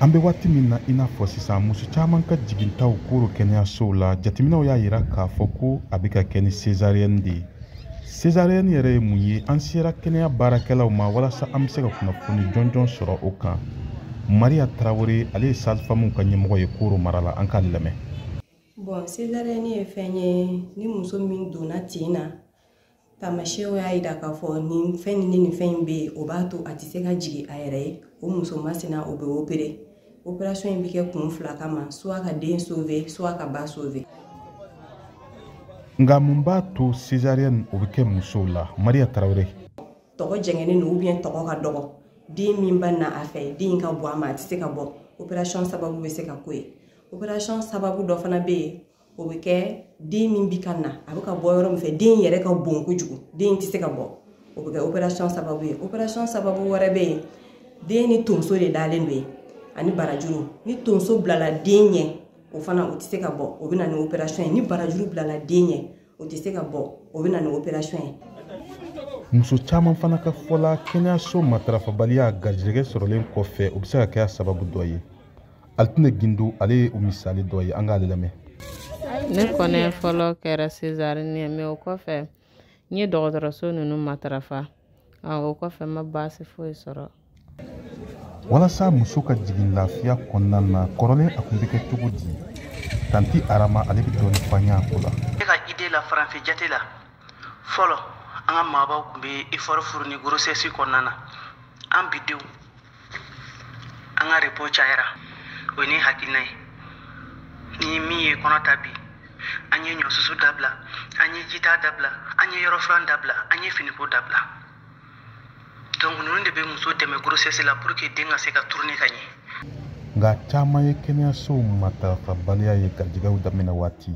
An bɛ waati min na i n'a fɔ sisan muso caman ka jigintaw koro kɛnɛyasow la jateminɛw y'a yira k'a fɔ ko a bɛ ka kɛ ni césarienne de ye. Césarienne yɛrɛ ye mun ye? An sera kɛnɛya baarakɛlaw ma walasa an bɛ se ka kunnafoni jɔnjɔn sɔrɔ o kan. Maria Traoré ale ye sage-femme ka ɲɛmɔgɔ ye Koro mara la, an k'a lamɛn. Bon, césarienne ye fɛn ye ni muso min donna tin na taamasiyɛnw y'a yira k'a fɔ nin fɛn ni fɛn in bɛ yen o b'a to a tɛ se ka jigin a yɛrɛ ye. O muso masina o bɛ opérer. Opération in bɛ kɛ kun fila kama, soit ka den sauver, soit ka ba sauver. Nka mun b'a to césarienne o bɛ kɛ musow la? Maria Traoré. Tɔgɔ jɛngɛnen don ou bien tɔgɔ ka dɔgɔ. Den min ba na a fɛ, den ka bɔ a ma, a tɛ se ka bɔ. Opération sababu bɛ se ka k'o ye. Opération sababu dɔ fana bɛ yen, o bɛ kɛ den min bi ka na, a bɛ ka bɔ yɔrɔ min fɛ, den yɛrɛ ka bon kojugu, den tɛ se ka bɔ. O bɛ kɛ opération sababu ye. Opération sababu wɛrɛ bɛ yen, den ni tonso de dalen don yen, ani barajuru. Ni tonso bilala den ɲɛ, o fana o tɛ se ka bɔ, o bɛ na ni opération ye. Ni barajuru bilala den ɲɛ, o tɛ se ka bɔ, o bɛ na ni opération ye. Muso caman fana ka fɔla kɛnɛyaso matarafabaliya garijɛgɛ sɔrɔlen kɔfɛ o bɛ se ka kɛ sababu dɔ ye. Altine Gindo ale ye o misali dɔ ye, an k'ale lamɛn. Ne kɔnɛ fɔlɔ kɛra césarienne ye, mais o kɔfɛ n ye dɔgɔtɔrɔso ninnu matarafa. O kɔfɛ ma baasi foyi sɔrɔ. Walasa muso ka jigin lafiya kɔnɔna na kɔrɔlen a tun bɛ kɛ cogo di? Tanti Arama ale bɛ dɔɔni fɔ an ɲ'a ko la. Ne ka idée la faranfɛ jate la fɔlɔ an ka maabaw tun bɛ effort furu ni grossesse kɔnɔna na. An bidenw an ka repos cayara, o ye ne hakilina ye. Ni min ye kɔnɔ ta bi an ye ɲɔsusu dabila, an ye jita dabila, an ye yɔrɔfuran dabila, an ye finiko dabila. Donc ninnu de bɛ muso dɛmɛ grossesse la pour que den ka se ka tourner ka ɲɛ. Nka caman ye kɛnɛyasow matarafabaliya ye garijɛgɛw daminɛ waati.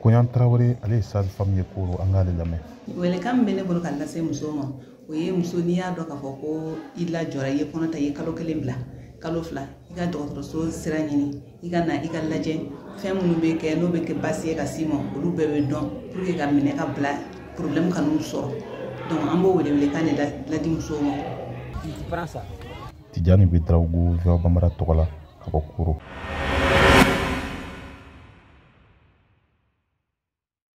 Koɲan Traoré ale ye sage-femme ye Koro, an k'ale lamɛn. Welekan min bɛ ne bolo ka lase muso ma, o ye muso n'i y'a dɔn k'a fɔ ko i lajɔra, i ye kɔnɔ ta, i ye kalo 1 bila, kalo 2, i ka dɔgɔtɔrɔso sira ɲini, i ka na i ka lajɛ fɛn minnu bɛ kɛ n'o bɛ kɛ baasi ye ka s'i ma, olu bɛɛ bɛ dɔn pour que ka minɛ ka bila problème ka n'u sɔrɔ. Donc an b'o welekan de ladi musow ma. Tijani Bedraogo, VOA Bambara tɔgɔ la, ka bɔ Koro.